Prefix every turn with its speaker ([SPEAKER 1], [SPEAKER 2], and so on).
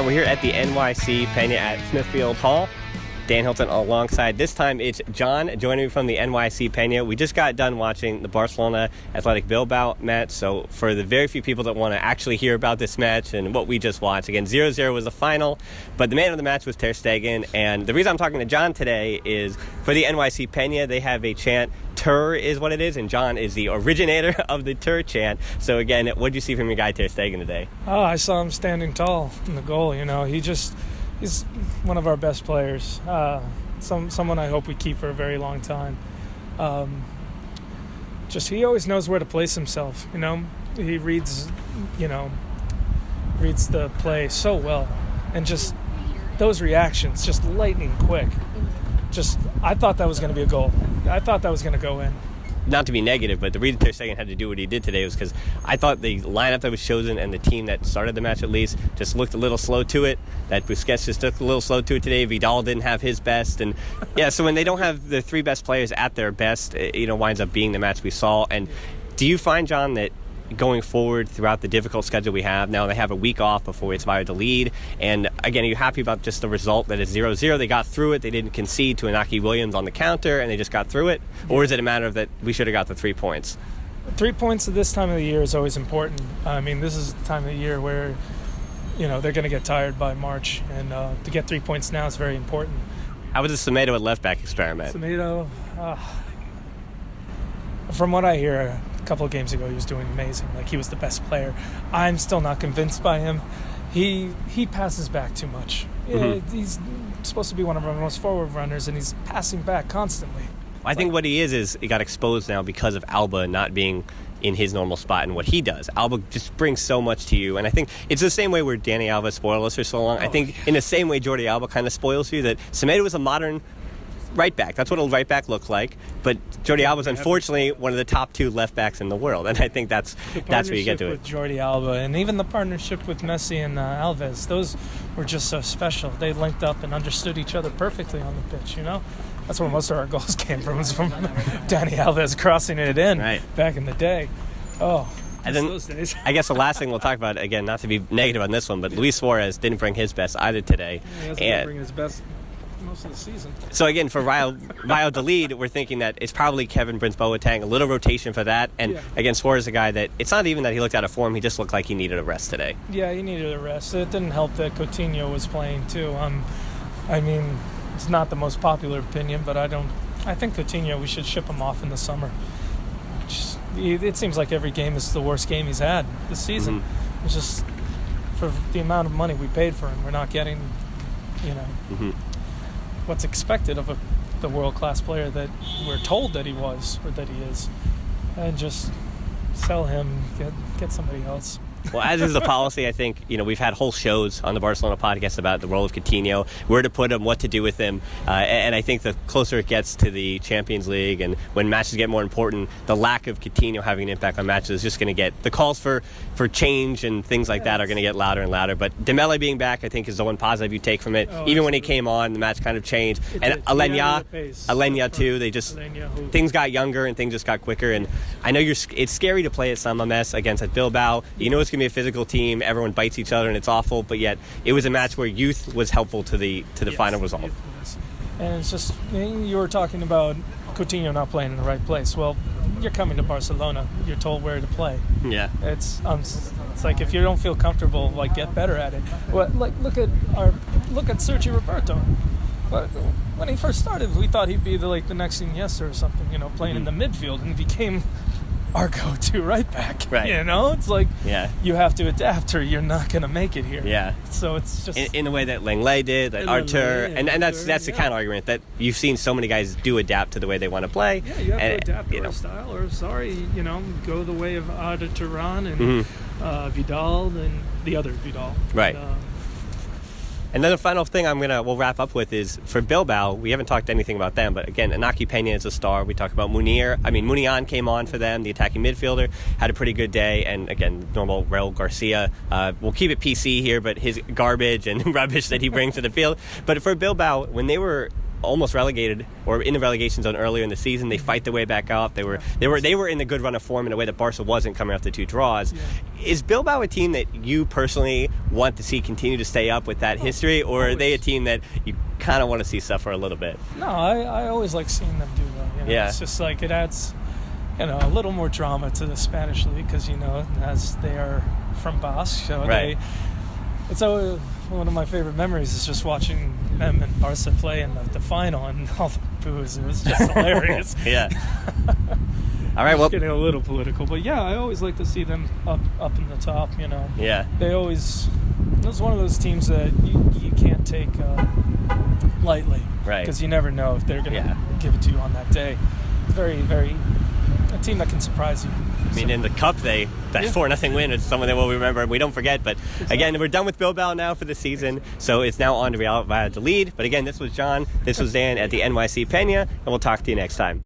[SPEAKER 1] We're here at the NYC Penya at Smithfield Hall. Dan Hilton alongside. This time it's John joining me from the NYC Penya. We just got done watching the Barcelona Athletic Bilbao match, so for the very few people that want to actually hear about this match and what we just watched, again, 0-0 was the final, but the man of the match was Ter Stegen, and the reason I'm talking to John today is for the NYC Penya, they have a chant. Ter is what it is, and John is the originator of the Ter chant. So again, what did you see from your guy Ter Stegen today?
[SPEAKER 2] Oh, I saw him standing tall in the goal. You know, he's one of our best players. Someone I hope we keep for a very long time. He always knows where to place himself. You know, he reads the play so well, and just those reactions, just lightning quick. I thought that was going to be a goal. I thought that was going to go in.
[SPEAKER 1] Not to be negative, but the reason Ter Stegen had to do what he did today was because I thought the lineup that was chosen and the team that started the match at least just looked a little slow to it. That Busquets just looked a little slow to it today. Vidal didn't have his best. And yeah, so when they don't have the three best players at their best, it winds up being the match we saw. And do you find, John, that going forward throughout the difficult schedule we have, now they have a week off before it's Valladolid, and again, are you happy about just the result that is 0-0? They got through it, they didn't concede to Inaki Williams on the counter, and they just got through it? Or is it a matter of that we should have got the 3 points?
[SPEAKER 2] 3 points at this time of the year is always important. I mean, this is the time of the year where, they're going to get tired by March, and to get 3 points now is very important.
[SPEAKER 1] How was the Semedo at left-back experiment?
[SPEAKER 2] Semedo, from what I hear, a couple of games ago, he was doing amazing. Like, he was the best player. I'm still not convinced by him. He passes back too much.
[SPEAKER 1] Mm-hmm.
[SPEAKER 2] He's supposed to be one of our most forward runners, and he's passing back constantly.
[SPEAKER 1] I think what he is he got exposed now because of Alba not being in his normal spot and what he does. Alba just brings so much to you, and I think it's the same way where Dani Alba spoiled us for so long. I think in the same way Jordi Alba kind of spoils you, that Semedo is a modern right back. That's what a right back looked like. But Jordi Alba is unfortunately one of the top two left backs in the world, and I think that's where you get to it.
[SPEAKER 2] The partnership with Jordi Alba, and even the partnership with Messi and Alves, those were just so special. They linked up and understood each other perfectly on the pitch. That's where most of our goals came from. Was from Dani Alves crossing it in back in the day. Oh.
[SPEAKER 1] And then,
[SPEAKER 2] those days.
[SPEAKER 1] I guess the last thing we'll talk about, again, not to be negative on this one, but Luis Suarez didn't bring his best either today.
[SPEAKER 2] He hasn't bring his best most of the season.
[SPEAKER 1] So again, for Valladolid, we're thinking that it's probably Kevin Prince Boateng, a little rotation for that. And again, Suarez is a guy that it's not even that he looked out of form, he just looked like he needed a rest today.
[SPEAKER 2] Yeah, he needed a rest. It didn't help that Coutinho was playing too. I mean, it's not the most popular opinion, but I think Coutinho, we should ship him off in the summer. It seems like every game is the worst game he's had this season. Mm-hmm. It's just for the amount of money we paid for him, we're not getting, what's expected of the world-class player that we're told that he was or that he is, and just sell him, get somebody else.
[SPEAKER 1] Well, as is the policy, I think, we've had whole shows on the Barcelona podcast about the role of Coutinho, where to put him, what to do with him. And I think the closer it gets to the Champions League and when matches get more important, the lack of Coutinho having an impact on matches is just going to get, the calls for change and things like that are going to get louder and louder. But Dembele being back, I think, is the one positive you take from it. Even when he came on, the match kind of changed. And Alenya too, things got younger and things just got quicker. And I know it's scary to play at San Mamés against Bilbao. It's going to be a physical team. Everyone bites each other, and it's awful. But yet, it was a match where youth was helpful to the final result.
[SPEAKER 2] And it's just, you were talking about Coutinho not playing in the right place. Well, you're coming to Barcelona. You're told where to play. Yeah. It's like if you don't feel comfortable, get better at it. Well, look at Sergio Roberto. When he first started, we thought he'd be the next Iniesta or something. Playing in the midfield, and he became our go-to right back. Right. It's like you have to adapt or you're not going to make it here. Yeah. So it's just
[SPEAKER 1] in the way that Lenglet did, that Artur, and that's the kind of argument that you've seen so many guys do adapt to the way they want to play.
[SPEAKER 2] Yeah, you have to adapt to our style, or go the way of Arda Turan and Vidal and the other Vidal.
[SPEAKER 1] Right. And then the final thing we'll wrap up with is for Bilbao. We haven't talked anything about them, but again, Inaki Penya is a star. We talked about Munian came on for them, the attacking midfielder, had a pretty good day, and again, normal Raul Garcia. We'll keep it PC here, but his garbage and rubbish that he brings to the field. But for Bilbao, when they were almost relegated or in the relegation zone earlier in the season. They fight their way back up. They were in a good run of form in a way that Barca wasn't coming off the 2 draws. Yeah. Is Bilbao a team that you personally want to see continue to stay up with that history, or are they a team that you kind of want to see suffer a little bit?
[SPEAKER 2] No, I always like seeing them do well. Yeah. It's just like it adds, a little more drama to the Spanish league because, as they are from Basque, so
[SPEAKER 1] right.
[SPEAKER 2] It's always one of my favorite memories is just watching them and Barca play in the final and all the boos. It was just hilarious.
[SPEAKER 1] Yeah. All right. Well,
[SPEAKER 2] getting a little political, but yeah, I always like to see them up in the top.
[SPEAKER 1] Yeah.
[SPEAKER 2] It's one of those teams that you can't take lightly,
[SPEAKER 1] right?
[SPEAKER 2] Because you never know if they're going to give it to you on that day. It's very, very a team that can surprise you.
[SPEAKER 1] I mean, in the Cup, that 4-0 win is someone that we'll remember and we don't forget. But again, we're done with Bilbao now for the season, so it's now on to Real Valladolid. But again, this was John, this was Dan at the NYC Penya, and we'll talk to you next time.